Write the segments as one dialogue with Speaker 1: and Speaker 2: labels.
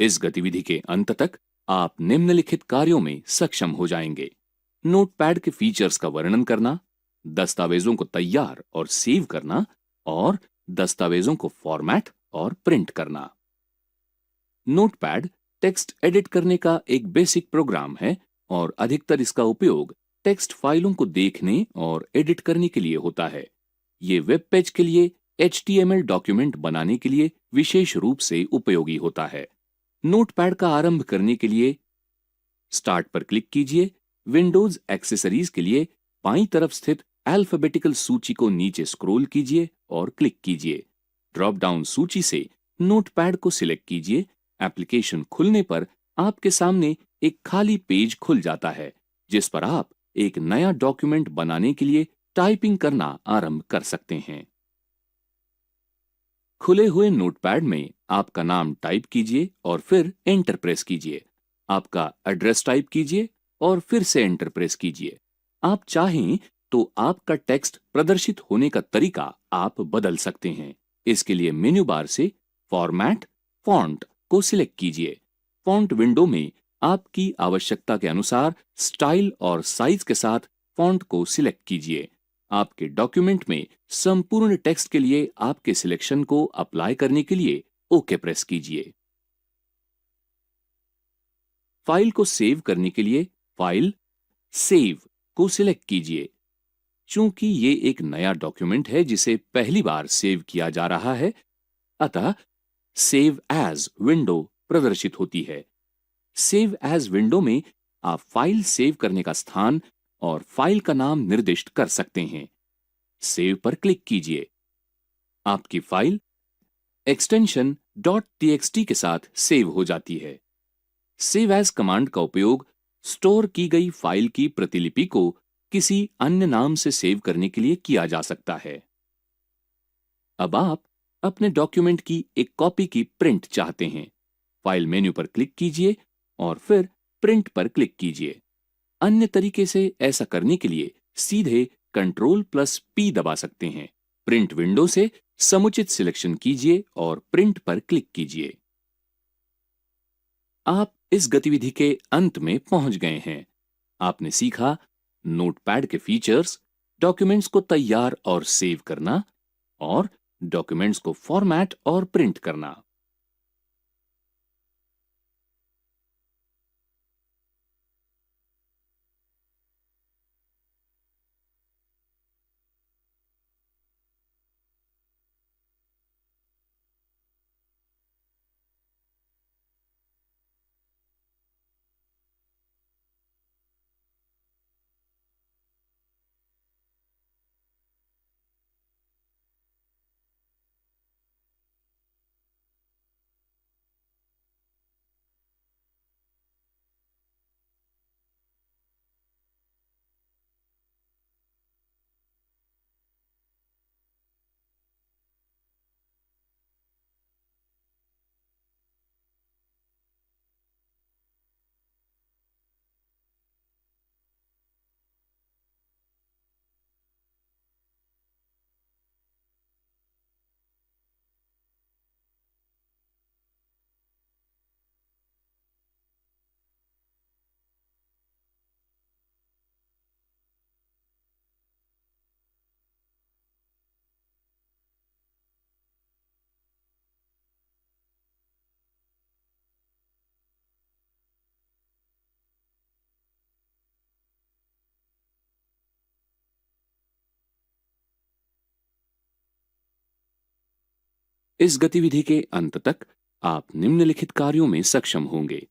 Speaker 1: इस गतिविधि के अंत तक आप निम्नलिखित कार्यों में सक्षम हो जाएंगे। नोटपैड के फीचर्स का वर्णन करना, दस्तावेजों को तैयार और सेव करना और दस्तावेजों को फॉर्मेट और प्रिंट करना। नोटपैड टेक्स्ट एडिट करने का एक बेसिक प्रोग्राम है और अधिकतर इसका उपयोग टेक्स्ट फाइलों को देखने और एडिट करने के लिए होता है। ये वेब पेज के लिए HTML डॉक्यूमेंट बनाने के लिए विशेष रूप से उपयोगी होता है। नोटपैड का आरंभ करने के लिए स्टार्ट पर क्लिक कीजिए। विंडोज एक्सेसरीज के लिए बाईं तरफ स्थित अल्फाबेटिकल सूची को नीचे स्क्रॉल कीजिए और क्लिक कीजिए। ड्रॉप डाउन सूची से नोटपैड को सिलेक्ट कीजिए। एप्लीकेशन खुलने पर आपके सामने एक खाली पेज खुल जाता है, जिस पर आप एक नया डॉक्यूमेंट बनाने के लिए टाइपिंग करना आरंभ कर सकते हैं। खुले हुए नोटपैड में आपका नाम टाइप कीजिए और फिर एंटर प्रेस कीजिए। आपका एड्रेस टाइप कीजिए और फिर से एंटर प्रेस कीजिए। आप चाहें तो आपका टेक्स्ट प्रदर्शित होने का तरीका आप बदल सकते हैं। इसके लिए मेन्यू बार से फॉर्मेट फॉन्ट को सिलेक्ट कीजिए। फॉन्ट विंडो में आपकी आवश्यकता के अनुसार स्टाइल और साइज के साथ फॉन्ट को सिलेक्ट कीजिए। आपके डॉक्यूमेंट में संपूर्ण टेक्स्ट के लिए आपके सिलेक्शन को अप्लाई करने के लिए ओके प्रेस कीजिए। फाइल को सेव करने के लिए फाइल सेव को सिलेक्ट कीजिए। चूंकि ये एक नया डॉक्यूमेंट है जिसे पहली बार सेव किया जा रहा है, अतः सेव एज विंडो प्रदर्शित होती है। सेव एज विंडो में आप फाइल सेव करने का स्थान और फाइल का नाम निर्दिष्ट कर सकते हैं। सेव पर क्लिक कीजिए। आपकी फाइल एक्सटेंशन .txt के साथ सेव हो जाती है। सेव एज कमांड का उपयोग स्टोर की गई फाइल की प्रतिलिपि को किसी अन्य नाम से सेव करने के लिए किया जा सकता है। अब आप अपने डॉक्यूमेंट की एक कॉपी की प्रिंट चाहते हैं। फाइल मेन्यू पर क्लिक कीजिए और फिर प्रिंट पर क्लिक कीजिए। अन्य तरीके से ऐसा करने के लिए सीधे Ctrl+P दबा सकते हैं। प्रिंट विंडो से समुचित सिलेक्शन कीजिए और प्रिंट पर क्लिक कीजिए। आप इस गतिविधि के अंत में पहुंच गए हैं। आपने सीखा नोटपैड के फीचर्स, डॉक्यूमेंट्स को तैयार और सेव करना और डॉक्यूमेंट्स को फॉर्मेट और प्रिंट करना। इस गतिविधि के अंत तक आप निम्नलिखित कार्यों में सक्षम होंगे।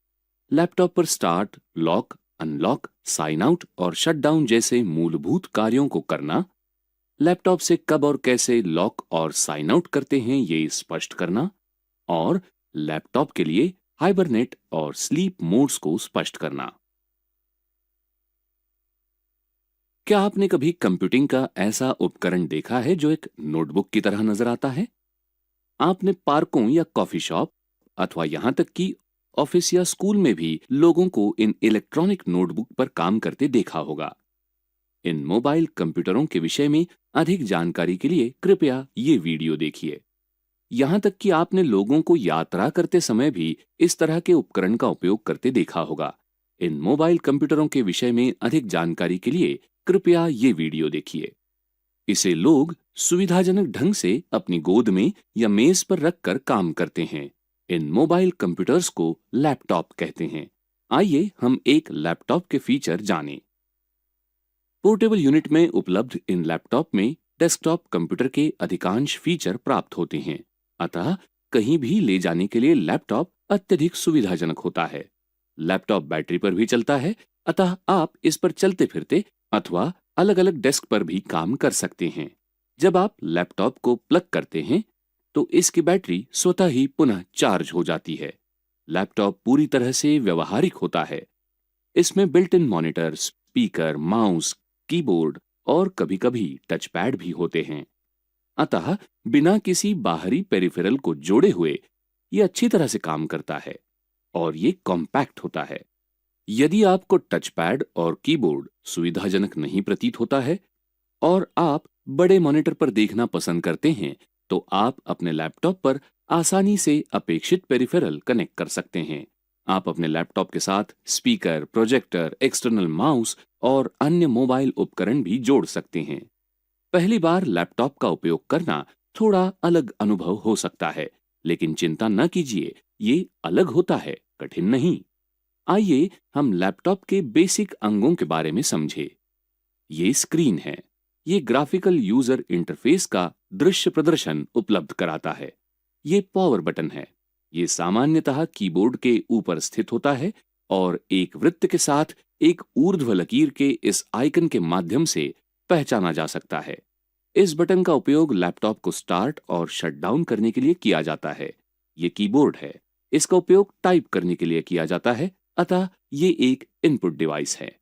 Speaker 1: लैपटॉप पर start, lock, unlock, sign out और शट डाउन जैसे मूलभूत कार्यों को करना, लैपटॉप से कब और कैसे लॉक और साइन आउट करते हैं ये स्पष्ट करना और लैपटॉप के लिए हाइबरनेट और स्लीप मोड्स को स्पष्ट करना। क्या आपने कभी कंप्यूटिंग का ऐसा उपकरण देखा है जो एक नोटबुक की तरह नजर आता है? आपने पार्कों या कॉफी शॉप अथवा यहां तक कि ऑफिस या स्कूल में भी लोगों को इन इलेक्ट्रॉनिक नोटबुक पर काम करते देखा होगा। इन मोबाइल कंप्यूटरों के विषय में अधिक जानकारी के लिए कृपया ये वीडियो देखिए। यहाँ तक कि आपने लोगों को यात्रा करते समय भी इस तरह के उपकरण का उपयोग करते देखा होगा। इन मोबाइल कंप्यूटरों के विषय में अधिक जानकारी के लिए कृपया ये वीडियो देखिए। इसे लोग सुविधाजनक ढंग से अपनी गोद में या मेज पर रखकर काम करते हैं। इन मोबाइल कंप्यूटर्स को लैपटॉप कहते हैं। आइए हम एक लैपटॉप के फीचर जानें। पोर्टेबल यूनिट में उपलब्ध इन लैपटॉप में डेस्कटॉप कंप्यूटर के अधिकांश फीचर प्राप्त होते हैं। अतः कहीं भी ले जाने के लिए लैपटॉप अत्यधिक सुविधाजनक होता है। लैपटॉप बैटरी पर भी चलता है, अतः आप इस पर चलते फिरते अथवा अलग अलग डेस्क पर भी काम कर सकते हैं। जब आप लैपटॉप को प्लग करते हैं तो इसकी बैटरी स्वतः ही पुनः चार्ज हो जाती है। लैपटॉप पूरी तरह से व्यवहारिक होता है। इसमें built in monitor, speaker, mouse, keyboard और कभी-कभी टच पैड भी होते हैं। अतः बिना किसी बाहरी पेरिफेरल को जोड़े हुए ये अच्छी तरह से काम करता है और ये कॉम्पैक्ट होता है। यदि आपको टच पैड और कीबोर्ड सुविधाजनक नहीं प्रतीत होता है और आप बड़े मॉनिटर पर देखना पसंद करते हैं, तो आप अपने लैपटॉप पर आसानी से अपेक्षित पेरिफेरल कनेक्ट कर सकते हैं। आप अपने लैपटॉप के साथ स्पीकर, प्रोजेक्टर, एक्सटर्नल माउस और अन्य मोबाइल उपकरण भी जोड़ सकते हैं। पहली बार लैपटॉप का उपयोग करना थोड़ा अलग अनुभव हो सकता है, लेकिन चिंता न कीजिए, ये अलग होता है, कठिन नहीं। आइए हम लैपटॉप के बेसिक अंगों के बारे में समझें। ये स्क्रीन है। ये ग्राफिकल यूजर इंटरफेस का दृश्य प्रदर्शन उपलब्ध कराता है। ये पावर बटन है। ये सामान्यतः कीबोर्ड के ऊपर स्थित होता है और एक वृत्त के साथ एक ऊर्ध्व लकीर के इस आइकन के माध्यम से पहचाना जा सकता है। इस बटन का उपयोग लैपटॉप को स्टार्ट और शट डाउन करने के लिए किया जाता है। ये कीबोर्ड है। इसका उपयोग टाइप करने के लिए किया जाता है, अतः ये एक इनपुट डिवाइस है।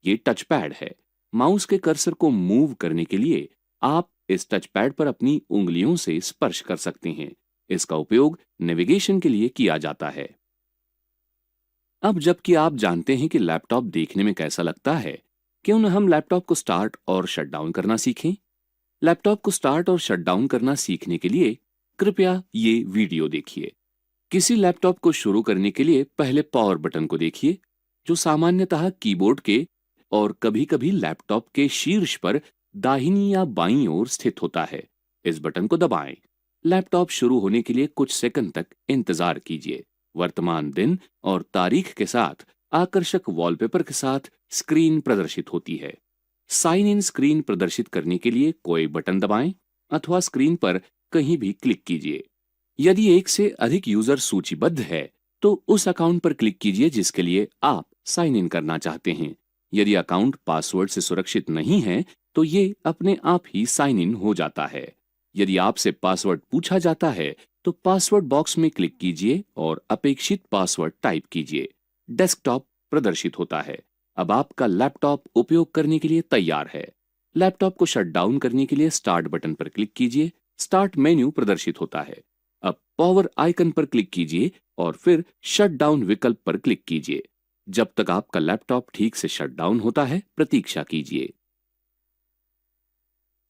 Speaker 1: ये टच पैड है। माउस के कर्सर को मूव करने के लिए आप इस टच पैड पर अपनी उंगलियों से स्पर्श कर सकते हैं। इसका उपयोग नेविगेशन के लिए किया जाता है। अब जबकि आप जानते हैं कि लैपटॉप देखने में कैसा लगता है, क्यों न हम लैपटॉप को स्टार्ट और शट डाउन करना सीखें। लैपटॉप को स्टार्ट और शट डाउन करना सीखने के लिए कृपया ये वीडियो देखिए। किसी लैपटॉप को शुरू करने के लिए पहले पावर बटन को देखिए, जो सामान्यतः कीबोर्ड के और कभी-कभी लैपटॉप के शीर्ष पर दाहिनी या बाईं ओर स्थित होता है। इस बटन को दबाएं। लैपटॉप शुरू होने के लिए कुछ सेकंड तक इंतजार कीजिए। वर्तमान दिन और तारीख के साथ आकर्षक वॉलपेपर के साथ स्क्रीन प्रदर्शित होती है। साइन इन स्क्रीन प्रदर्शित करने के लिए कोई बटन दबाएं अथवा स्क्रीन पर कहीं भी क्लिक कीजिए। यदि एक से अधिक यूजर सूचीबद्ध है, तो उस अकाउंट पर क्लिक कीजिए जिसके लिए आप साइन इन करना चाहते हैं। यदि अकाउंट पासवर्ड से सुरक्षित नहीं है, तो ये अपने आप ही साइन इन हो जाता है। यदि आपसे पासवर्ड पूछा जाता है, तो पासवर्ड बॉक्स में क्लिक कीजिए और अपेक्षित पासवर्ड टाइप कीजिए। डेस्कटॉप प्रदर्शित होता है। अब आपका लैपटॉप उपयोग करने के लिए तैयार है। लैपटॉप को शट डाउन करने के लिए स्टार्ट बटन पर क्लिक कीजिए। स्टार्ट मेन्यू प्रदर्शित होता है। अब पावर आइकन पर क्लिक कीजिए और फिर शट डाउन विकल्प पर क्लिक कीजिए। जब तक आपका लैपटॉप ठीक से शट डाउन होता है, प्रतीक्षा कीजिए।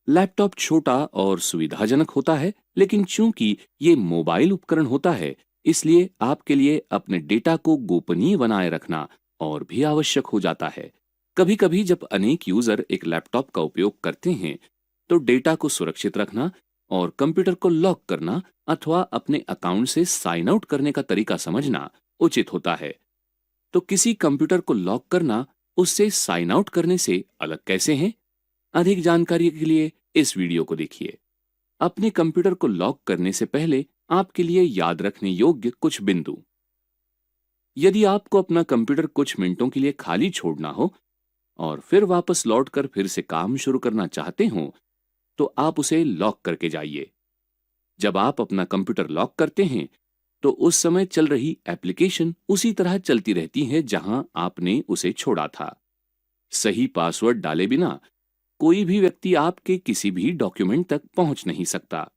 Speaker 1: लैपटॉप छोटा और सुविधाजनक होता है, लेकिन चूंकि ये मोबाइल उपकरण होता है, इसलिए आपके लिए अपने डेटा को गोपनीय बनाए रखना और भी आवश्यक हो जाता है। कभी-कभी जब अनेक यूजर एक लैपटॉप का उपयोग करते हैं, तो डेटा को सुरक्षित रखना और कंप्यूटर को लॉक करना अथवा अपने अकाउंट से साइन आउट करने का तरीका समझना उचित होता है। तो किसी कंप्यूटर को लॉक करना उससे साइन आउट करने से अलग कैसे है? अधिक जानकारी के लिए इस वीडियो को देखिए। अपने कंप्यूटर को लॉक करने से पहले आपके लिए याद रखने योग्य कुछ बिंदु। यदि आपको अपना कंप्यूटर कुछ मिनटों के लिए खाली छोड़ना हो और फिर वापस लौटकर फिर से काम शुरू करना चाहते हो, तो आप उसे लॉक करके जाइए। जब आप अपना कंप्यूटर लॉक करते हैं, तो उस समय चल रही एप्लीकेशन उसी तरह चलती रहती है जहां आपने उसे छोड़ा था। सही पासवर्ड डाले बिना कोई भी व्यक्ति आपके किसी भी डॉक्यूमेंट तक पहुंच नहीं सकता।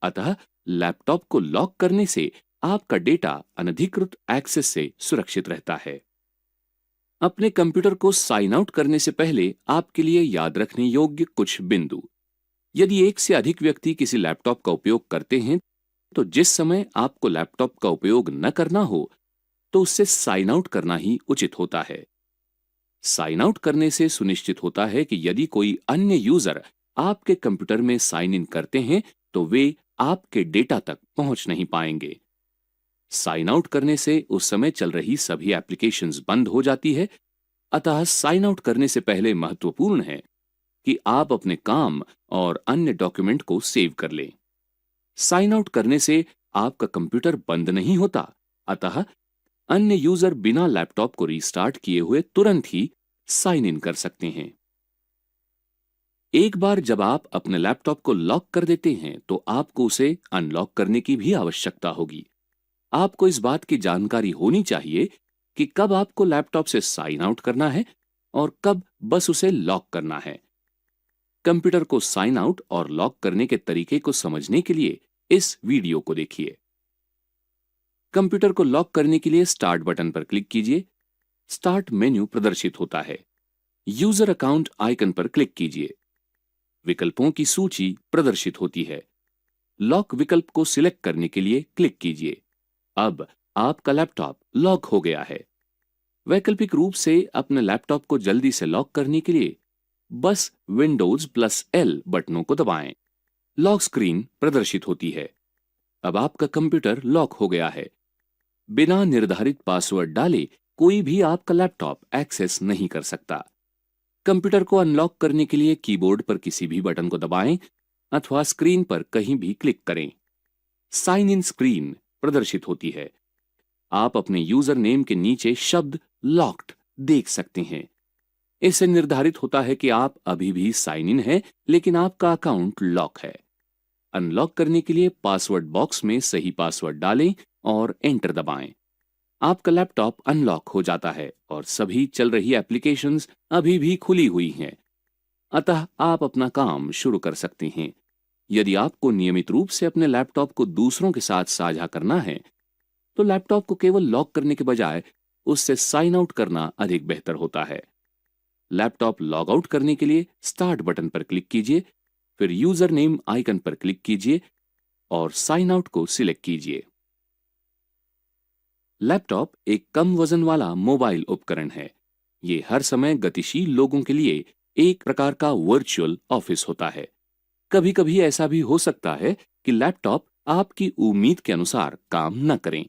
Speaker 1: अतः लैपटॉप को लॉक करने से आपका डेटा अनधिकृत एक्सेस से सुरक्षित रहता है। अपने कंप्यूटर को साइन आउट करने से पहले आपके लिए याद रखने योग्य कुछ बिंदु। यदि एक से अधिक व्यक्ति किसी लैपटॉप का उपयोग करते हैं, तो जिस समय आपको लैपटॉप का उपयोग न करना हो तो उससे साइन आउट करना ही उचित होता है। साइन आउट करने से सुनिश्चित होता है कि यदि कोई अन्य यूजर आपके कंप्यूटर में साइन इन करते हैं तो वे आपके डेटा तक पहुंच नहीं पाएंगे। साइन आउट करने से उस समय चल रही सभी एप्लीकेशंस बंद हो जाती है। अतः साइन आउट करने से पहले महत्वपूर्ण है कि आप अपने काम और अन्य डॉक्यूमेंट को सेव कर लें। साइन आउट करने से आपका कंप्यूटर बंद नहीं होता, अतः अन्य यूजर बिना लैपटॉप को रीस्टार्ट किए हुए तुरंत ही साइन इन कर सकते हैं। एक बार जब आप अपने लैपटॉप को लॉक कर देते हैं तो आपको उसे अनलॉक करने की भी आवश्यकता होगी। आपको इस बात की जानकारी होनी चाहिए कि कब आपको लैपटॉप से साइन आउट करना है और कब बस उसे लॉक करना है। कंप्यूटर को साइन आउट और लॉक करने के तरीके को समझने के लिए इस वीडियो को देखिए। कंप्यूटर को लॉक करने के लिए स्टार्ट बटन पर क्लिक कीजिए। स्टार्ट मेन्यू प्रदर्शित होता है। यूजर अकाउंट आइकन पर क्लिक कीजिए। विकल्पों की सूची प्रदर्शित होती है। लॉक विकल्प को सिलेक्ट करने के लिए क्लिक कीजिए। अब आपका लैपटॉप लॉक हो गया है। वैकल्पिक रूप से अपने लैपटॉप को जल्दी से लॉक करने के लिए बस Windows+L बटनों को दबाएं। लॉक स्क्रीन प्रदर्शित होती है। अब आपका कंप्यूटर लॉक हो गया है। बिना निर्धारित पासवर्ड डाले कोई भी आपका लैपटॉप एक्सेस नहीं कर सकता। कंप्यूटर को अनलॉक करने के लिए कीबोर्ड पर किसी भी बटन को दबाएं अथवा स्क्रीन पर कहीं भी क्लिक करें। साइन इन स्क्रीन प्रदर्शित होती है। आप अपने यूजर नेम के नीचे शब्द लॉक्ड देख सकते हैं। इससे निर्धारित होता है कि आप अभी भी साइन इन हैं, लेकिन आपका अकाउंट लॉक है। अनलॉक करने के लिए पासवर्ड बॉक्स में सही पासवर्ड डालें और एंटर दबाएं। आपका लैपटॉप अनलॉक हो जाता है और सभी चल रही एप्लीकेशंस अभी भी खुली हुई हैं। अतः आप अपना काम शुरू कर सकते हैं। यदि आपको नियमित रूप से अपने लैपटॉप को दूसरों के साथ साझा करना है तो लैपटॉप को केवल लॉक करने के बजाय उससे साइन आउट करना अधिक बेहतर होता है। लैपटॉप लॉग आउट करने के लिए स्टार्ट बटन पर क्लिक कीजिए, फिर यूजर नेम आइकन पर क्लिक कीजिए और साइन आउट को सिलेक्ट कीजिए। लैपटॉप एक कम वजन वाला मोबाइल उपकरण है। ये हर समय गतिशील लोगों के लिए एक प्रकार का वर्चुअल ऑफिस होता है। कभी कभी ऐसा भी हो सकता है कि लैपटॉप आपकी उम्मीद के अनुसार काम न करें।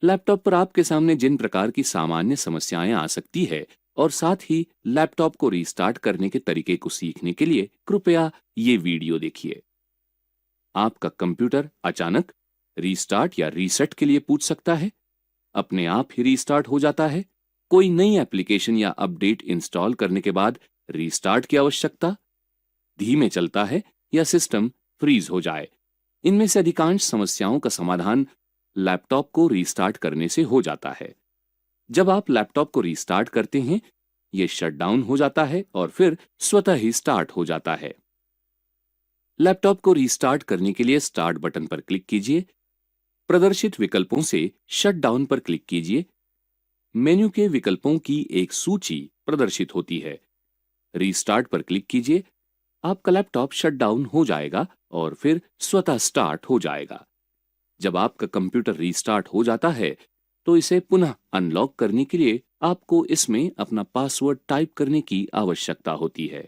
Speaker 1: लैपटॉप पर आपके सामने जिन प्रकार की सामान्य समस्याएं आ सकती है और साथ ही लैपटॉप को रीस्टार्ट करने के तरीके को सीखने के लिए कृपया ये वीडियो देखिए। आपका कंप्यूटर अचानक रीस्टार्ट या रीसेट के लिए पूछ सकता है। अपने आप ही रीस्टार्ट हो जाता है। कोई नई एप्लीकेशन या अपडेट इंस्टॉल करने के बाद रीस्टार्ट की आवश्यकता, धीमे चलता है या सिस्टम फ्रीज हो जाए। इनमें से अधिकांश समस्याओं का समाधान लैपटॉप को रीस्टार्ट करने से हो जाता है। जब आप लैपटॉप को रीस्टार्ट करते हैं, यह शटडाउन हो जाता है और फिर स्वतः ही स्टार्ट हो जाता है। लैपटॉप को रीस्टार्ट करने के लिए स्टार्ट बटन पर क्लिक कीजिए। प्रदर्शित विकल्पों से शटडाउन पर क्लिक कीजिए। मेन्यू के विकल्पों की एक सूची प्रदर्शित होती है। रीस्टार्ट पर क्लिक कीजिए। आपका लैपटॉप शटडाउन हो जाएगा और फिर स्वतः स्टार्ट हो जाएगा। जब आपका कंप्यूटर रीस्टार्ट हो जाता है तो इसे पुनः अनलॉक करने के लिए आपको इसमें अपना पासवर्ड टाइप करने की आवश्यकता होती है।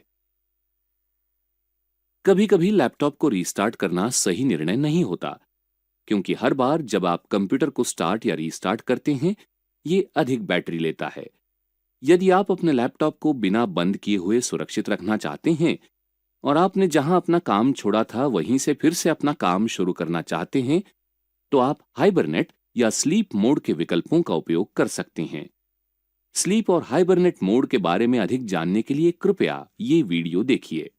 Speaker 1: कभी कभी लैपटॉप को रीस्टार्ट करना सही निर्णय नहीं होता, क्योंकि हर बार जब आप कंप्यूटर को स्टार्ट या रीस्टार्ट करते हैं, ये अधिक बैटरी लेता है। यदि आप अपने लैपटॉप को बिना बंद किए हुए सुरक्षित रखना चाहते हैं और आपने जहां अपना काम छोड़ा था वहीं से फिर से अपना काम शुरू करना चाहते हैं, तो आप हाइबरनेट या स्लीप मोड के विकल्पों का उपयोग कर सकते हैं। स्लीप और हाइबरनेट मोड के बारे में अधिक जानने के लिए कृपया ये वीडियो देखिए।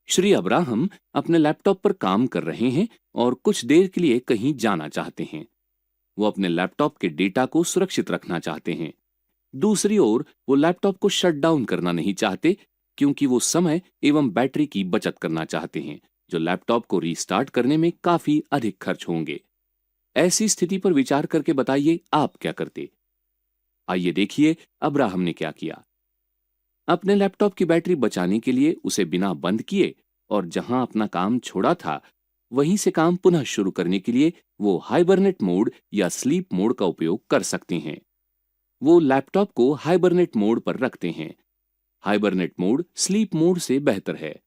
Speaker 1: श्री अब्राहम अपने लैपटॉप पर काम कर रहे हैं और कुछ देर के लिए कहीं जाना चाहते हैं। वो अपने लैपटॉप के डेटा को सुरक्षित रखना चाहते हैं। दूसरी ओर वो लैपटॉप को शट डाउन करना नहीं चाहते, क्योंकि वो समय एवं बैटरी की बचत करना चाहते हैं, जो लैपटॉप को रीस्टार्ट करने में काफी अधिक खर्च होंगे। ऐसी स्थिति पर विचार करके बताइए आप क्या करते। आइए देखिए अब्राहम ने क्या किया। अपने लैपटॉप की बैटरी बचाने के लिए उसे बिना बंद किए और जहां अपना काम छोड़ा था वहीं से काम पुनः शुरू करने के लिए वो हाइबरनेट मोड या स्लीप मोड का उपयोग कर सकते हैं। वो लैपटॉप को हाइबरनेट मोड पर रखते हैं। हाइबरनेट मोड स्लीप मोड से बेहतर है।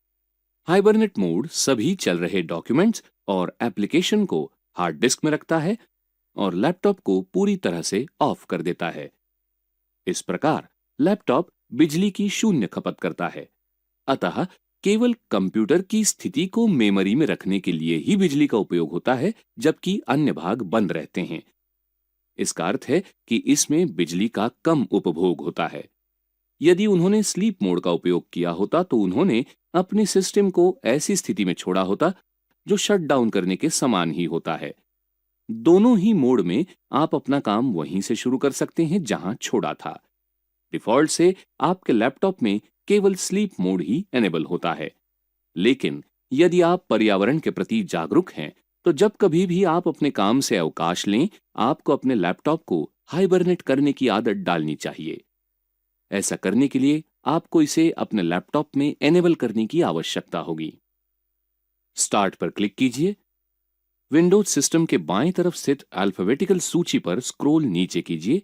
Speaker 1: हाइबरनेट मोड सभी चल रहे डॉक्यूमेंट्स और एप्लीकेशन को हार्ड डिस्क में रखता है और लैपटॉप को पूरी तरह से ऑफ कर देता है। इस प्रकार लैपटॉप बिजली की शून्य खपत करता है। अतः केवल कंप्यूटर की स्थिति को मेमोरी में रखने के लिए ही बिजली का उपयोग होता है, जबकि अन्य भाग बंद रहते हैं। इसका अर्थ है कि इसमें बिजली का कम उपभोग होता है। यदि उन्होंने स्लीप मोड का उपयोग किया होता तो उन्होंने अपने सिस्टम को ऐसी स्थिति में छोड़ा होता जो शट डाउन करने के समान ही होता है। दोनों ही मोड में आप अपना काम वहीं से शुरू कर सकते हैं जहां छोड़ा था। डिफॉल्ट से आपके लैपटॉप में केवल स्लीप मोड ही एनेबल होता है। लेकिन यदि आप पर्यावरण के प्रति जागरूक हैं, तो जब कभी भी आप अपने काम से अवकाश लें, आपको अपने लैपटॉप को हाइबरनेट करने की आदत डालनी चाहिए। ऐसा करने के लिए आपको इसे अपने लैपटॉप में एनेबल करने की आवश्यकता होगी। स्टार्ट पर क्लिक कीजिए। विंडोज सिस्टम के बाएं तरफ स्थित अल्फाबेटिकल सूची पर स्क्रॉल नीचे कीजिए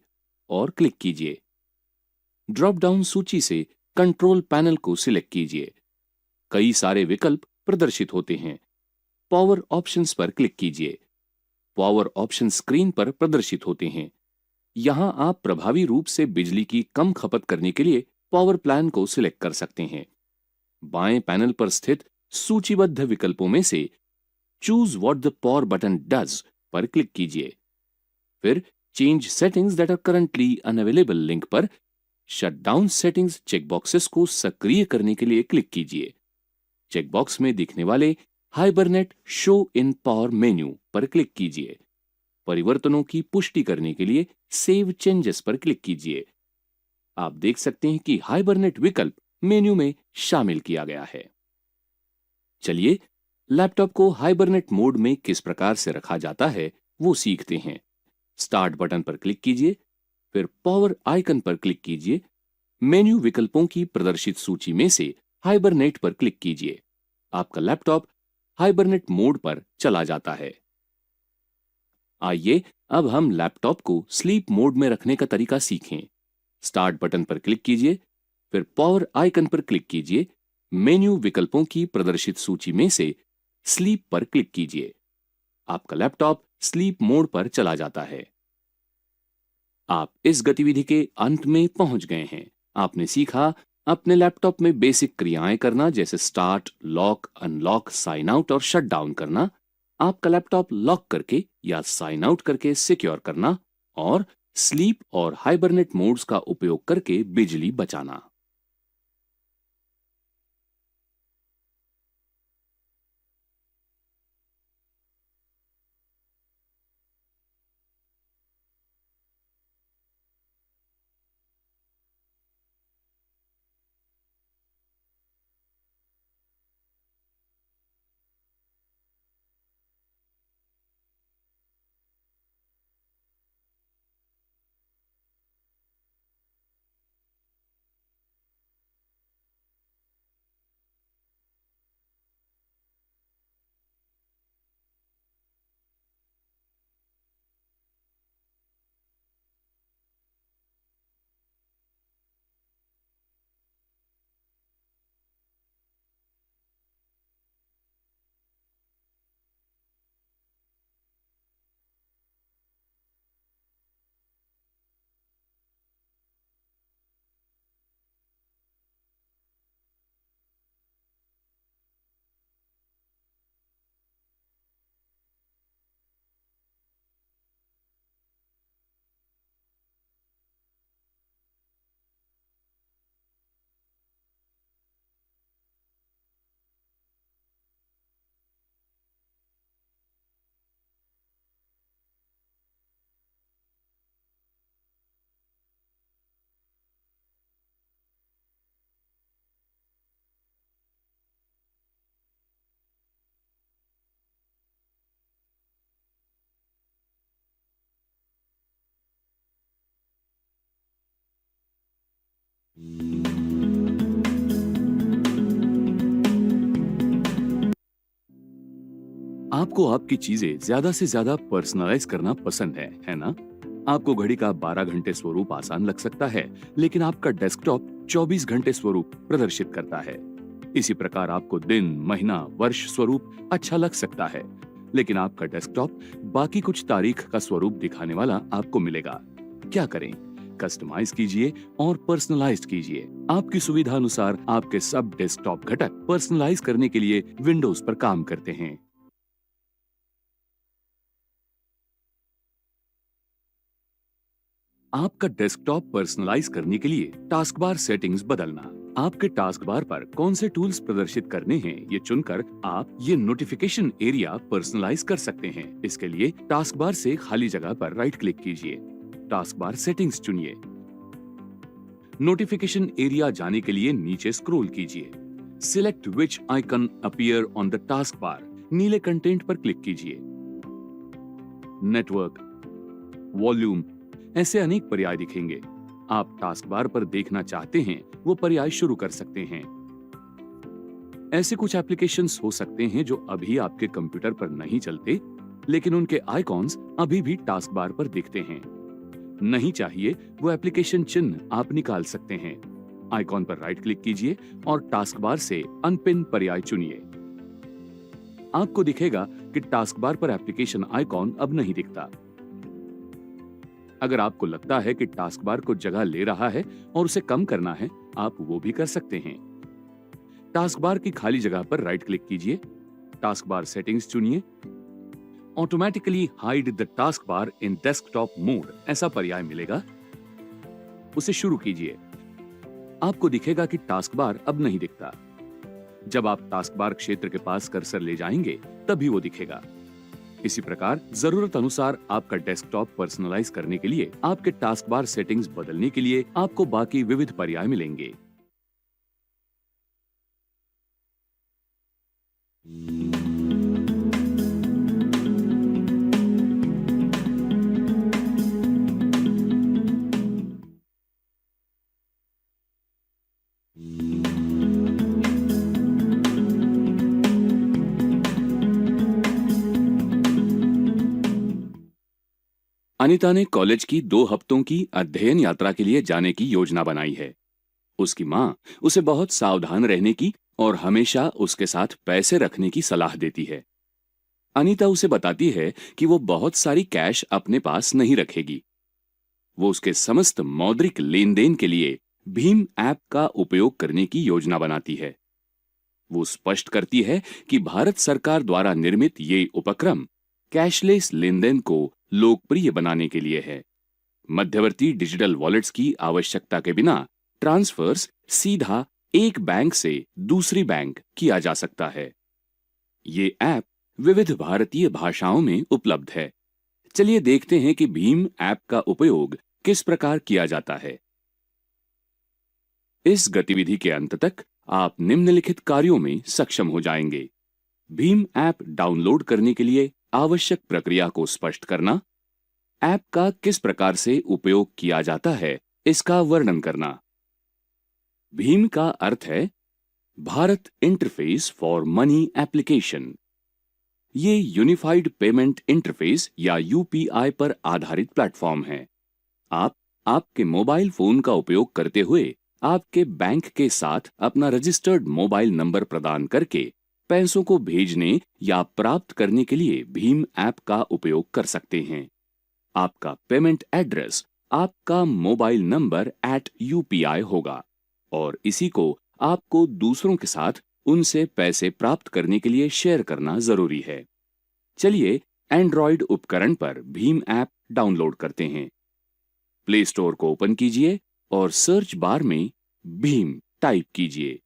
Speaker 1: और क्लिक कीजिए। ड्रॉप डाउन सूची से कंट्रोल पैनल को सिलेक्ट कीजिए। कई सारे विकल्प प्रदर्शित होते हैं। पावर ऑप्शंस पर क्लिक कीजिए। पावर ऑप्शन स्क्रीन पर प्रदर्शित होते हैं। यहां आप प्रभावी रूप से बिजली की कम खपत करने के लिए पावर प्लान को सिलेक्ट कर सकते हैं। बाएं पैनल पर स्थित सूचीबद्ध विकल्पों में से choose what the power button does पर क्लिक कीजिए। फिर change settings that are currently unavailable link पर शटडाउन सेटिंग्स चेकबॉक्सेस को सक्रिय करने के लिए क्लिक कीजिए। चेकबॉक्स में दिखने वाले hibernate show in power menu पर क्लिक कीजिए। परिवर्तनों की पुष्टि करने के लिए सेव चेंजेस पर क्लिक कीजिए। आप देख सकते हैं कि हाइबरनेट विकल्प मेन्यू में शामिल किया गया है। चलिए लैपटॉप को हाइबरनेट मोड में किस प्रकार से रखा जाता है वो सीखते हैं। स्टार्ट बटन पर क्लिक कीजिए, फिर पावर आइकन पर क्लिक कीजिए। मेन्यू विकल्पों की प्रदर्शित सूची में से हाइबरनेट पर क्लिक कीजिए। आपका लैपटॉप हाइबरनेट मोड पर चला जाता है। आइए अब हम लैपटॉप को स्लीप मोड में रखने का तरीका सीखें। स्टार्ट बटन पर क्लिक कीजिए, फिर पावर आइकन पर क्लिक कीजिए। मेन्यू विकल्पों की प्रदर्शित सूची में से स्लीप पर क्लिक कीजिए। आपका लैपटॉप स्लीप मोड पर चला जाता है। आप इस गतिविधि के अंत में पहुंच गए हैं। आपने सीखा अपने लैपटॉप में बेसिक क्रियाएं करना, जैसे start, lock, unlock, sign out और शट डाउन करना, आपका लैपटॉप लॉक करके या साइन आउट करके सिक्योर करना और स्लीप और हाइबरनेट मोड्स का उपयोग करके बिजली बचाना। आपको आपकी चीजें ज्यादा से ज्यादा पर्सनलाइज करना पसंद है ना? आपको घड़ी का 12 घंटे स्वरूप आसान लग सकता है, लेकिन आपका डेस्कटॉप 24 घंटे स्वरूप प्रदर्शित करता है। इसी प्रकार आपको दिन, महीना, वर्ष स्वरूप अच्छा लग सकता है, लेकिन आपका डेस्कटॉप बाकी कुछ तारीख का स्वरूप दिखाने वाला आपको मिलेगा। क्या करें? कस्टमाइज कीजिए और पर्सनलाइज कीजिए। आपकी सुविधा अनुसार आपके सब डेस्कटॉप घटक पर्सनलाइज करने के लिए विंडोज पर काम करते हैं। आपका डेस्कटॉप पर्सनलाइज करने के लिए टास्कबार सेटिंग्स बदलना। आपके टास्कबार पर कौन से टूल्स प्रदर्शित करने हैं, ये चुनकर आप ये नोटिफिकेशन एरिया पर्सनलाइज कर सकते हैं। इसके लिए टास्कबार से खाली जगह पर राइट क्लिक कीजिए, टास्कबार सेटिंग्स चुनिए। नोटिफिकेशन एरिया जाने के लिए नीचे स्क्रॉल कीजिए, select which icon appear on the taskbar, नीले कंटेंट पर क्लिक कीजिए। नेटवर्क, वॉल्यूम, ऐसे अनेक पर्याय दिखेंगे। आप टास्कबार पर देखना चाहते हैं वो पर्याय शुरू कर सकते हैं। ऐसे कुछ एप्लीकेशंस हो सकते हैं जो अभी आपके कंप्यूटर पर नहीं चलते, लेकिन उनके आइकॉन्स अभी भी टास्कबार पर दिखते हैं। नहीं चाहिए वो एप्लीकेशन चिन्ह आप निकाल सकते हैं। आइकॉन पर राइट क्लिक कीजिए और टास्कबार से अनपिन पर्याय चुनिए। आपको दिखेगा कि टास्कबार पर एप्लीकेशन आइकॉन अब नहीं दिखता। अगर आपको लगता है कि टास्कबार को जगह ले रहा है और उसे कम करना है, आप वो भी कर सकते हैं। टास्कबार की खाली जगह पर राइट क्लिक कीजिए, टास्कबार सेटिंग्स चुनिए। Automatically hide the taskbar in desktop mode, ऐसा पर्याय मिलेगा, उसे शुरू कीजिए। आपको दिखेगा कि टास्कबार अब नहीं दिखता। जब आप टास्कबार क्षेत्र के पास कर्सर ले जाएंगे तभी वो दिखेगा। इसी प्रकार जरूरत अनुसार आपका डेस्कटॉप पर्सनलाइज करने के लिए आपके टास्कबार सेटिंग्स बदलने के लिए आपको बाकी विविध पर्याय मिलेंगे। अनीता ने कॉलेज की 2 हफ्तों की अध्ययन यात्रा के लिए जाने की योजना बनाई है। उसकी माँ उसे बहुत सावधान रहने की और हमेशा उसके साथ पैसे रखने की सलाह देती है। अनीता उसे बताती है कि वो बहुत सारी कैश अपने पास नहीं रखेगी। वो उसके समस्त मौद्रिक लेन देन के लिए भीम ऐप का उपयोग करने की योजना बनाती है। वो स्पष्ट करती है कि भारत सरकार द्वारा निर्मित ये उपक्रम कैशलेस लेन देन को लोकप्रिय बनाने के लिए है। मध्यवर्ती डिजिटल वॉलेट्स की आवश्यकता के बिना ट्रांसफर्स सीधा एक बैंक से दूसरी बैंक किया जा सकता है। ये ऐप विविध भारतीय भाषाओं में उपलब्ध है। चलिए देखते हैं कि भीम ऐप का उपयोग किस प्रकार किया जाता है। इस गतिविधि के अंत तक आप निम्नलिखित कार्यों में सक्षम हो जाएंगे। भीम ऐप डाउनलोड करने के लिए आवश्यक प्रक्रिया को स्पष्ट करना, ऐप का किस प्रकार से उपयोग किया जाता है इसका वर्णन करना। भीम का अर्थ है Bharat interface for money application. ये यूनिफाइड पेमेंट इंटरफेस या यूपीआई पर आधारित प्लेटफॉर्म है। आप आपके मोबाइल फोन का उपयोग करते हुए आपके बैंक के साथ अपना रजिस्टर्ड मोबाइल नंबर प्रदान करके पैसों को भेजने या प्राप्त करने के लिए भीम ऐप का उपयोग कर सकते हैं। आपका पेमेंट एड्रेस आपका मोबाइल नंबर @UPI होगा और इसी को आपको दूसरों के साथ उनसे पैसे प्राप्त करने के लिए शेयर करना जरूरी है। चलिए एंड्रॉइड उपकरण पर भीम ऐप डाउनलोड करते हैं। प्ले स्टोर को ओपन कीजिए और सर्च बार में भीम टाइप कीजिए।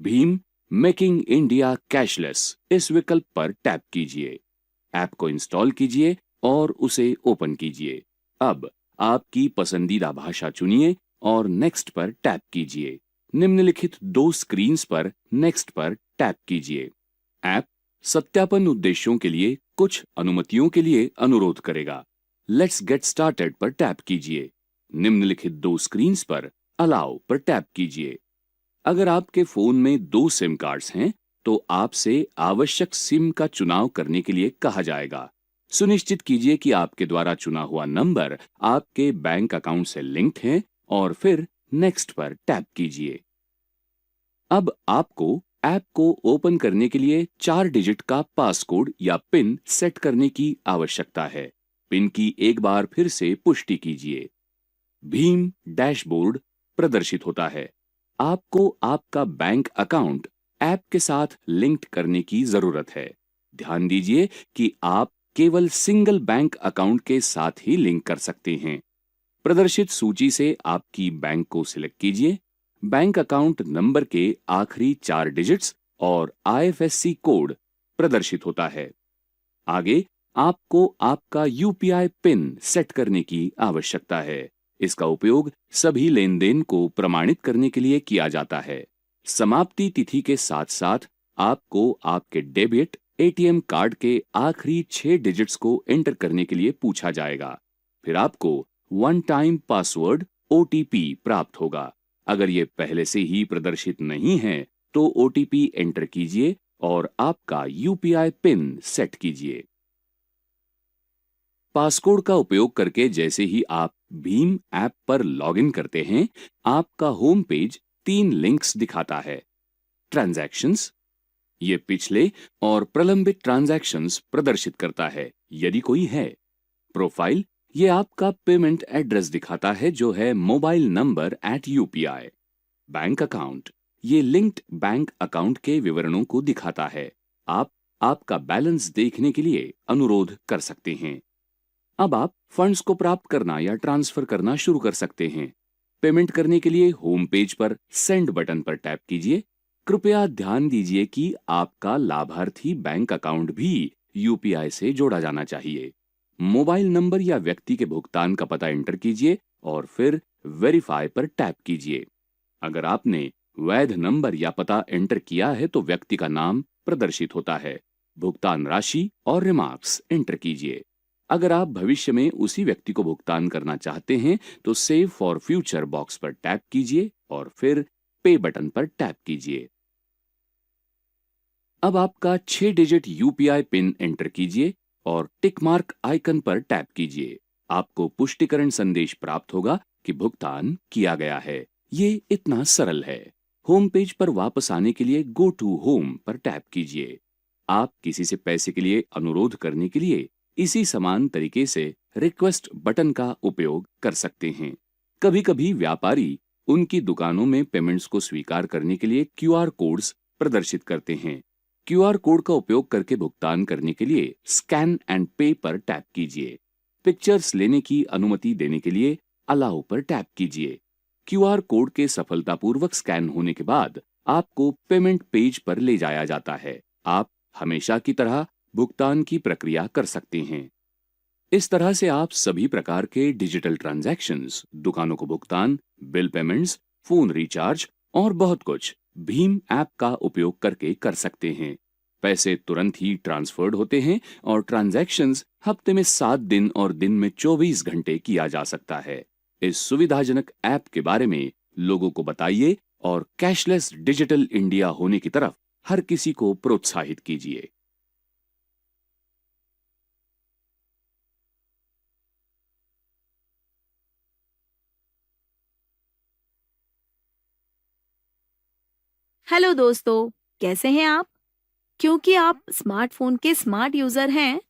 Speaker 1: भीम मेकिंग इंडिया कैशलेस इस विकल्प पर टैप कीजिए। ऐप को इंस्टॉल कीजिए और उसे ओपन कीजिए। अब आपकी पसंदीदा भाषा चुनिए और नेक्स्ट पर टैप कीजिए। निम्नलिखित 2 स्क्रीन्स पर नेक्स्ट पर टैप कीजिए। ऐप सत्यापन उद्देश्यों के लिए कुछ अनुमतियों के लिए अनुरोध करेगा। लेट्स गेट स्टार्टेड पर टैप कीजिए। निम्नलिखित 2 स्क्रीन्स पर अलाउ पर टैप कीजिए। अगर आपके फोन में 2 सिम कार्ड्स हैं तो आपसे आवश्यक सिम का चुनाव करने के लिए कहा जाएगा। सुनिश्चित कीजिए कि आपके द्वारा चुना हुआ नंबर आपके बैंक अकाउंट से लिंक्ड है और फिर नेक्स्ट पर टैप कीजिए। अब आपको ऐप को ओपन करने के लिए 4 डिजिट का पासकोड या पिन सेट करने की आवश्यकता है। पिन की एक बार फिर से पुष्टि कीजिए। भीम डैशबोर्ड प्रदर्शित होता है। आपको आपका बैंक अकाउंट ऐप के साथ लिंक्ड करने की जरूरत है। ध्यान दीजिए कि आप केवल सिंगल बैंक अकाउंट के साथ ही लिंक कर सकते हैं। प्रदर्शित सूची से आपकी बैंक को सिलेक्ट कीजिए। बैंक अकाउंट नंबर के आखिरी 4 डिजिट्स और आईएफएससी कोड प्रदर्शित होता है। आगे आपको आपका यूपीआई पिन सेट करने की आवश्यकता है। इसका उपयोग सभी लेन देन को प्रमाणित करने के लिए किया जाता है। समाप्ति तिथि के साथ साथ आपको आपके डेबिट एटीएम कार्ड के आखिरी 6 डिजिट्स को एंटर करने के लिए पूछा जाएगा। फिर आपको वन टाइम पासवर्ड ओटीपी प्राप्त होगा। अगर ये पहले से ही प्रदर्शित नहीं है तो ओटीपी एंटर कीजिए और आपका यूपीआई पिन सेट कीजिए। पासकोड का उपयोग करके जैसे ही आप भीम ऐप पर लॉगिन करते हैं, आपका होम पेज 3 लिंक्स दिखाता है। ट्रांजैक्शंस, ये पिछले और प्रलंबित ट्रांजैक्शंस प्रदर्शित करता है यदि कोई है। प्रोफाइल, ये आपका पेमेंट एड्रेस दिखाता है जो है mobile number @UPI। Bank account, ये लिंक्ड बैंक अकाउंट के विवरणों को दिखाता है। आप आपका बैलेंस देखने के लिए अनुरोध कर सकते हैं। अब आप फंड्स को प्राप्त करना या ट्रांसफर करना शुरू कर सकते हैं। पेमेंट करने के लिए होम पेज पर सेंड बटन पर टैप कीजिए। कृपया ध्यान दीजिए कि आपका लाभार्थी बैंक अकाउंट भी यूपीआई से जोड़ा जाना चाहिए। मोबाइल नंबर या व्यक्ति के भुगतान का पता एंटर कीजिए और फिर वेरीफाई पर टैप कीजिए। अगर आपने वैध नंबर या पता एंटर किया है तो व्यक्ति का नाम प्रदर्शित होता है। भुगतान राशि और रिमार्क्स एंटर कीजिए। अगर आप भविष्य में उसी व्यक्ति को भुगतान करना चाहते हैं तो सेव फॉर फ्यूचर बॉक्स पर टैप कीजिए और फिर पे बटन पर टैप कीजिए। अब आपका 6 डिजिट यूपीआई पिन एंटर कीजिए और टिक मार्क आइकन पर टैप कीजिए। आपको पुष्टिकरण संदेश प्राप्त होगा कि भुगतान किया गया है। ये इतना सरल है। होम पेज पर वापस आने के लिए गो टू होम पर टैप कीजिए। आप किसी से पैसे के लिए अनुरोध करने के लिए इसी समान तरीके से रिक्वेस्ट बटन का उपयोग कर सकते हैं। कभी-कभी व्यापारी उनकी दुकानों में पेमेंट्स को स्वीकार करने के लिए क्यूआर कोड्स प्रदर्शित करते हैं। क्यूआर कोड का उपयोग करके भुगतान करने के लिए स्कैन एंड पे पर टैप कीजिए। पिक्चर्स लेने की अनुमति देने के लिए अलाउ पर टैप कीजिए। क्यूआर कोड के सफलतापूर्वक स्कैन होने के बाद आपको पेमेंट पेज पर ले जाया जाता है। आप हमेशा की तरह भुगतान की प्रक्रिया कर सकते हैं। इस तरह से आप सभी प्रकार के डिजिटल ट्रांजैक्शंस, दुकानों को भुगतान, बिल पेमेंट्स, फोन रिचार्ज और बहुत कुछ भीम ऐप का उपयोग करके कर सकते हैं। पैसे तुरंत ही ट्रांसफर्ड होते हैं और ट्रांजैक्शंस हफ्ते में 7 दिन और दिन में 24 घंटे किया जा सकता है। इस सुविधाजनक ऐप के बारे में लोगों को बताइए और कैशलेस डिजिटल इंडिया होने की तरफ हर किसी को प्रोत्साहित कीजिए।
Speaker 2: हेलो दोस्तों, कैसे हैं आप? क्योंकि आप स्मार्टफोन के स्मार्ट यूजर हैं,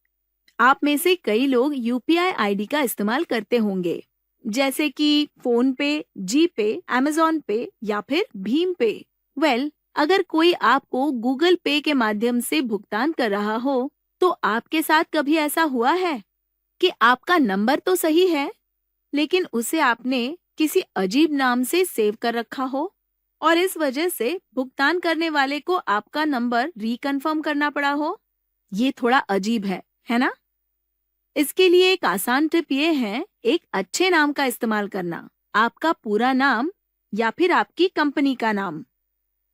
Speaker 2: आप में से कई लोग यूपीआई आईडी का इस्तेमाल करते होंगे, जैसे कि फोन पे, जी पे, अमेजॉन पे या फिर भीम पे। अगर कोई आपको गूगल पे के माध्यम से भुगतान कर रहा हो, तो आपके साथ कभी ऐसा हुआ है कि आपका नंबर तो सही है, लेकिन उसे आपने किसी अजीब नाम से सेव कर रखा हो और इस वजह से भुगतान करने वाले को आपका नंबर रिकन्फर्म करना पड़ा हो? ये थोड़ा अजीब है ना? इसके लिए एक आसान टिप ये है, एक अच्छे नाम का इस्तेमाल करना। आपका पूरा नाम या फिर आपकी कंपनी का नाम।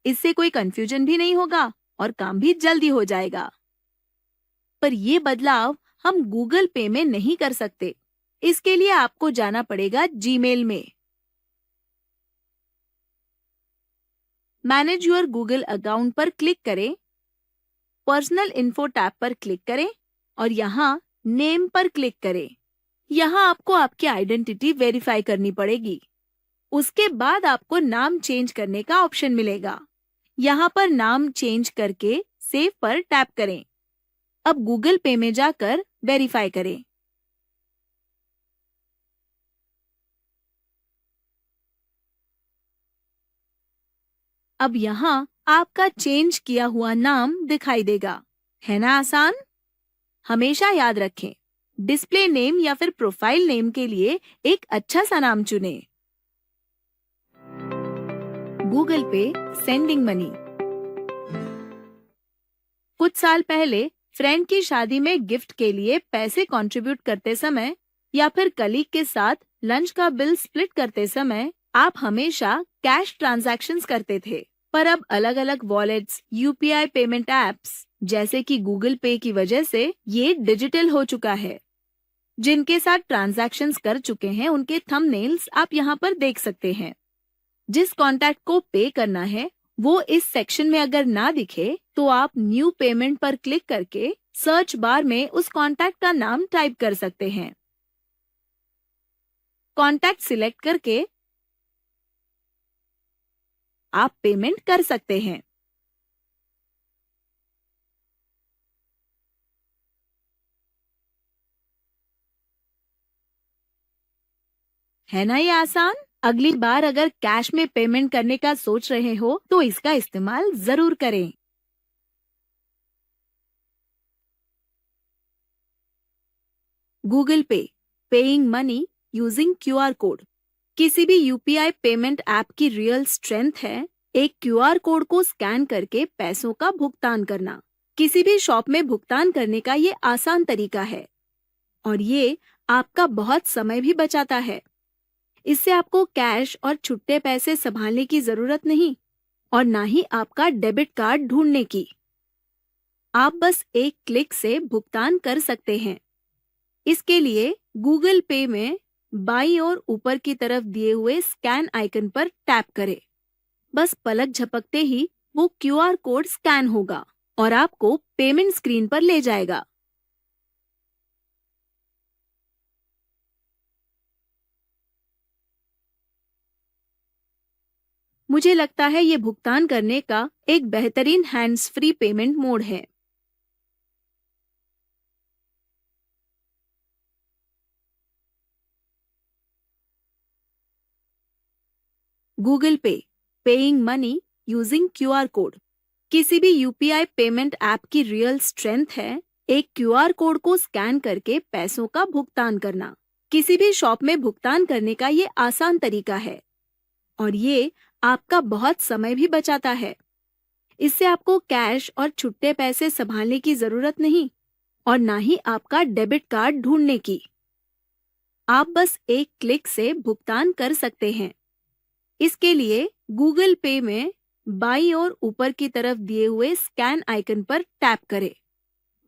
Speaker 2: इससे कोई कंफ्यूजन भी नहीं होगा और काम भी जल्दी हो जाएगा। पर ये बदलाव हम गूगल पे में नहीं कर सकते। इसके लिए आपको जाना पड़ेगा जीमेल में। मैनेज योर गूगल अकाउंट पर क्लिक करें पर्सनल इन्फो टैब पर क्लिक करें और यहाँ नेम पर क्लिक करें। यहाँ आपको आपकी आइडेंटिटी वेरीफाई करनी पड़ेगी। उसके बाद आपको नाम चेंज करने का ऑप्शन मिलेगा। यहाँ पर नाम चेंज करके सेव पर टैप करें। अब गूगल पे में जाकर वेरीफाई करें। अब यहाँ आपका चेंज किया हुआ नाम दिखाई देगा। है ना आसान? हमेशा याद रखें, डिस्प्ले नेम या फिर प्रोफाइल नेम के लिए एक अच्छा सा नाम चुनें। गूगल पे सेंडिंग मनी। कुछ साल पहले फ्रेंड की शादी में गिफ्ट के लिए पैसे कंट्रीब्यूट करते समय या फिर कलीग के साथ लंच का बिल स्प्लिट करते समय आप हमेशा कैश ट्रांजैक्शंस करते थे। पर अब अलग अलग वॉलेट्स, यूपीआई पेमेंट एप्स जैसे कि गूगल पे की वजह से ये डिजिटल हो चुका है। जिनके साथ ट्रांजैक्शंस कर चुके हैं उनके थंबनेल्स आप यहाँ पर देख सकते हैं। जिस कॉन्टैक्ट को पे करना है वो इस सेक्शन में अगर ना दिखे तो आप न्यू पेमेंट पर क्लिक करके सर्च बार में उस कॉन्टैक्ट का नाम टाइप कर सकते हैं। कॉन्टैक्ट सिलेक्ट करके आप पेमेंट कर सकते हैं। है ना ये आसान? अगली बार अगर कैश में पेमेंट करने का सोच रहे हो तो इसका इस्तेमाल जरूर करें। गूगल पे paying money using QR code. किसी भी यूपीआई पेमेंट ऐप की रियल स्ट्रेंथ है एक क्यूआर कोड को स्कैन करके पैसों का भुगतान करना। किसी भी शॉप में भुगतान करने का ये आसान तरीका है और ये आपका बहुत समय भी बचाता है। इससे आपको कैश और छुट्टे पैसे संभालने की जरूरत नहीं और ना ही आपका डेबिट कार्ड ढूंढने की। आप बस एक क्लिक से भुगतान कर सकते हैं। इसके लिए गूगल पे में बाईं ओर ऊपर की तरफ दिए हुए स्कैन आइकन पर टैप करें। बस पलक झपकते ही वो क्यूआर कोड स्कैन होगा और आपको पेमेंट स्क्रीन पर ले जाएगा। मुझे लगता है ये भुगतान करने का एक बेहतरीन हैंड्स फ्री पेमेंट मोड है। गूगल पे paying money using QR code. किसी भी यूपीआई पेमेंट ऐप की रियल स्ट्रेंथ है एक क्यूआर कोड को स्कैन करके पैसों का भुगतान करना। किसी भी शॉप में भुगतान करने का ये आसान तरीका है और ये आपका बहुत समय भी बचाता है। इससे आपको कैश और छुट्टे पैसे संभालने की जरूरत नहीं और ना ही आपका डेबिट कार्ड ढूंढने की। आप बस एक क्लिक से भुगतान कर सकते हैं। इसके लिए गूगल पे में बाईं ओर ऊपर की तरफ दिए हुए स्कैन आइकन पर टैप करें।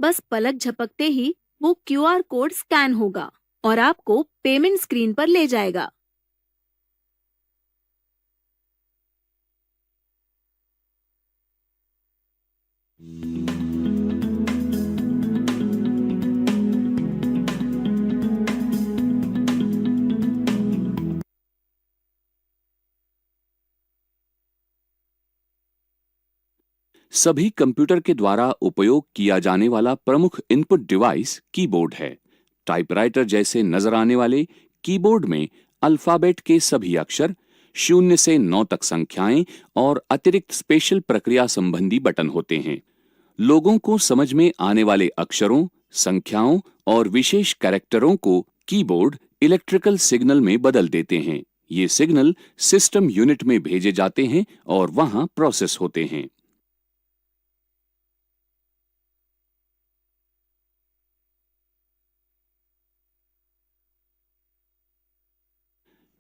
Speaker 2: बस पलक झपकते ही वो क्यूआर कोड स्कैन होगा और आपको पेमेंट स्क्रीन पर ले जाएगा।
Speaker 1: सभी कंप्यूटर के द्वारा उपयोग किया जाने वाला प्रमुख इनपुट डिवाइस कीबोर्ड है। टाइपराइटर जैसे नजर आने वाले कीबोर्ड में अल्फाबेट के सभी अक्षर, 0 से 9 तक संख्याएं और अतिरिक्त स्पेशल प्रक्रिया संबंधी बटन होते हैं। लोगों को समझ में आने वाले अक्षरों, संख्याओं और विशेष कैरेक्टरों को कीबोर्ड इलेक्ट्रिकल सिग्नल में बदल देते हैं। ये सिग्नल सिस्टम यूनिट में भेजे जाते हैं और वहां प्रोसेस होते हैं।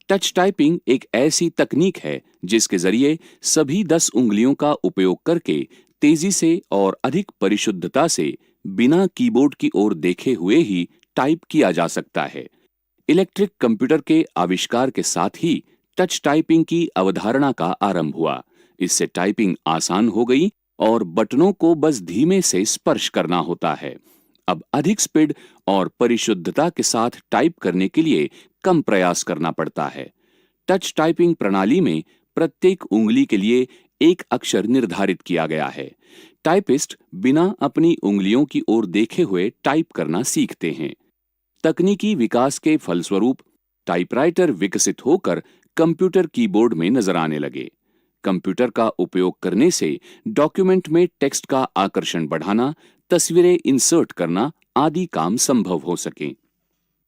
Speaker 1: टच टाइपिंग एक ऐसी तकनीक है जिसके जरिए सभी 10 उंगलियों का उपयोग करके तेजी से और अधिक परिशुद्धता से बिना कीबोर्ड की ओर देखे हुए ही टाइप किया जा सकता है। इलेक्ट्रिक कंप्यूटर के आविष्कार के साथ ही टच टाइपिंग की अवधारणा का आरंभ हुआ। इससे टाइपिंग आसान हो गई और बटनों को बस धीमे से स्पर्श करना होता है। अब अधिक स्पीड और परिशुद्धता के साथ टाइप करने के लिए कम प्रयास करना पड़ता है। टच टाइपिंग प्रणाली में प्रत्येक उंगली के लिए एक अक्षर निर्धारित किया गया है। टाइपिस्ट बिना अपनी उंगलियों की ओर देखे हुए टाइप करना सीखते हैं। तकनीकी विकास के फलस्वरूप टाइपराइटर विकसित होकर कंप्यूटर कीबोर्ड में नजर आने लगे। कंप्यूटर का उपयोग करने से डॉक्यूमेंट में टेक्स्ट का आकर्षण बढ़ाना, तस्वीरें इंसर्ट करना आदि काम संभव हो सके।